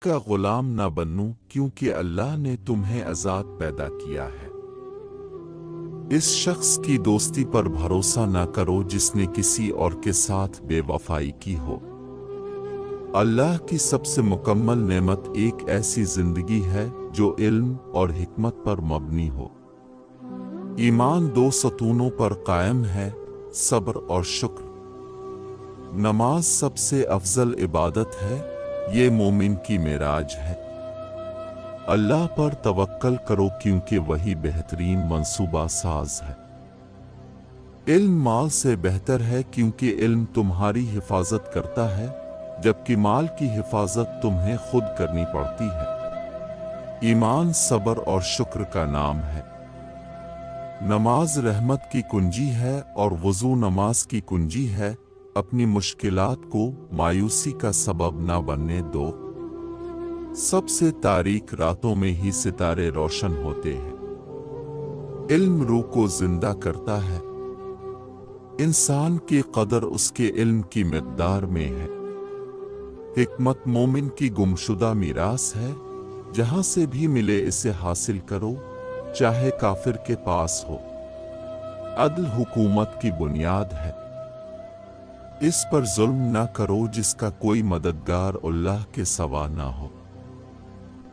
का गुलाम न बनूं, क्योंकि अल्लाह ने तुम्हें आजाद पैदा किया है। इस शख्स की दोस्ती पर भरोसा न करो जिसने किसी और के साथ बेवफाई की हो। अल्लाह की सबसे मुकम्मल नेमत एक ऐसी जिंदगी है जो इल्म और हिकमत पर मबनी हो। ईमान दो सतूनों पर कायम है, सब्र और शुक्र। नमाज सबसे अफजल इबादत है, ये मोमिन की मेराज है। अल्लाह पर तवक्कल करो क्योंकि वही बेहतरीन मंसूबा साज है। इल्म माल से बेहतर है क्योंकि इल्म तुम्हारी हिफाजत करता है, जबकि माल की हिफाजत तुम्हें खुद करनी पड़ती है। ईमान सब्र और शुक्र का नाम है। नमाज रहमत की कुंजी है और वुज़ू नमाज की कुंजी है। अपनी मुश्किलात को मायूसी का सबब न बनने दो। सबसे तारीक रातों में ही सितारे रोशन होते हैं। इल्म रूह को जिंदा करता है। इंसान की कदर उसके इल्म की मिक़दार में है। हिकमत मोमिन की गुमशुदा मीरास है। जहां से भी मिले इसे हासिल करो, चाहे काफिर के पास हो। अदल हुकूमत की बुनियाद है। इस पर जुल्म न करो जिसका कोई मददगार अल्लाह के सिवा ना हो।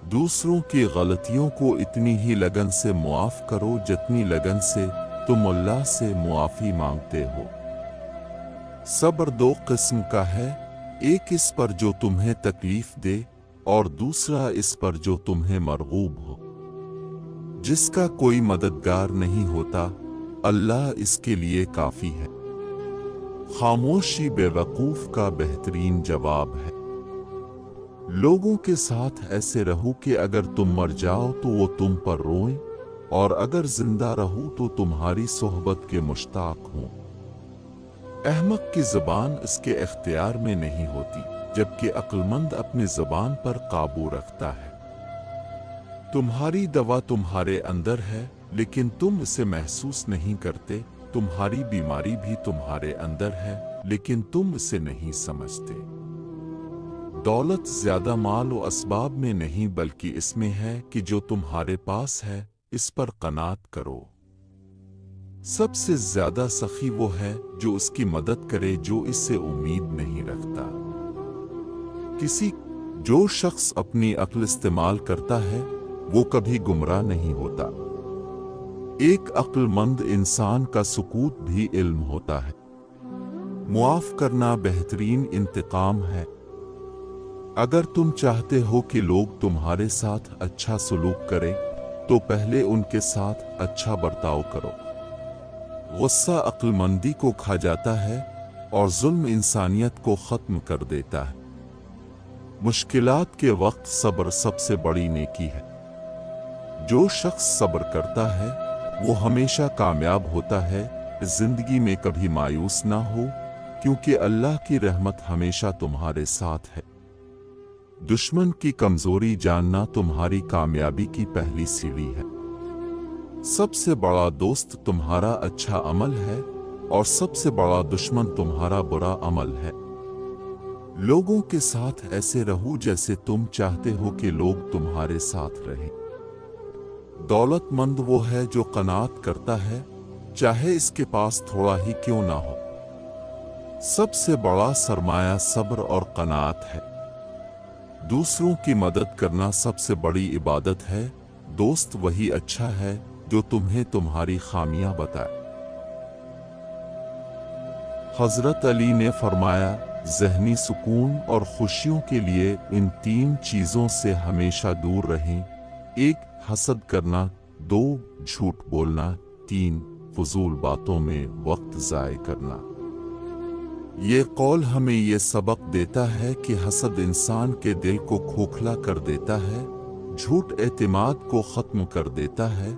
दूसरों की गलतियों को इतनी ही लगन से मुआफ करो जितनी लगन से तुम अल्लाह से मुआफी मांगते हो। सब्र दो किस्म का है, एक इस पर जो तुम्हें तकलीफ दे और दूसरा इस पर जो तुम्हें मरगूब हो। जिसका कोई मददगार नहीं होता, अल्लाह इसके लिए काफी है। खामोशी बेवकूफ का बेहतरीन जवाब है। लोगों के साथ ऐसे रहो कि अगर तुम मर जाओ तो वो तुम पर रोएं, और अगर जिंदा रहो तो तुम्हारी सोहबत के मुश्ताक हों। अहमक की ज़बान इसके इख्तियार में नहीं होती, जबकि अक्लमंद अपनी ज़बान पर काबू रखता है। तुम्हारी दवा तुम्हारे अंदर है, लेकिन तुम इसे महसूस नहीं करते। तुम्हारी बीमारी भी तुम्हारे अंदर है, लेकिन तुम इसे नहीं समझते। दौलत ज्यादा माल और असबाब में नहीं बल्कि इसमें है कि जो तुम्हारे पास है इस पर कनात करो। सबसे ज्यादा सखी वो है जो उसकी मदद करे जो इससे उम्मीद नहीं रखता। जो शख्स अपनी अक्ल इस्तेमाल करता है वो कभी गुमराह नहीं होता। एक अक्लमंद इंसान का सुकूत भी इल्म होता है। मुआफ करना बेहतरीन इंतकाम है। अगर तुम चाहते हो कि लोग तुम्हारे साथ अच्छा सलूक करें, तो पहले उनके साथ अच्छा बर्ताव करो। गुस्सा अक्लमंदी को खा जाता है और जुल्म इंसानियत को खत्म कर देता है। मुश्किलात के वक्त सब्र सबसे बड़ी नेकी है। जो शख्स सब्र करता है वो हमेशा कामयाब होता है। जिंदगी में कभी मायूस ना हो, क्योंकि अल्लाह की रहमत हमेशा तुम्हारे साथ है। दुश्मन की कमजोरी जानना तुम्हारी कामयाबी की पहली सीढ़ी है। सबसे बड़ा दोस्त तुम्हारा अच्छा अमल है और सबसे बड़ा दुश्मन तुम्हारा बुरा अमल है। लोगों के साथ ऐसे रहो जैसे तुम चाहते हो कि लोग तुम्हारे साथ रहें। दौलतमंद वो है जो कनात करता है, चाहे इसके पास थोड़ा ही क्यों ना हो। सबसे बड़ा सरमाया सब्र और कनात है। दूसरों की मदद करना सबसे बड़ी इबादत है। दोस्त वही अच्छा है जो तुम्हें तुम्हारी खामियां बताए। हजरत अली ने फरमाया, ज़हनी सुकून और खुशियों के लिए इन तीन चीजों से हमेशा दूर रहें। एक, हसद करना। दो, झूठ बोलना। तीन, फजूल बातों में वक्त ज़ाय करना। ये कौल हमें ये सबक देता है कि हसद इंसान के दिल को खोखला कर देता है, झूठ एतमाद को ख़त्म कर देता है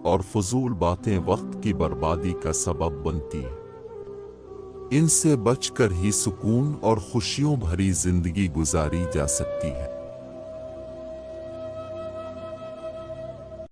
और फजूल बातें वक्त की बर्बादी का सबब बनती है। इनसे बचकर ही सुकून और खुशियों भरी जिंदगी गुजारी जा सकती है।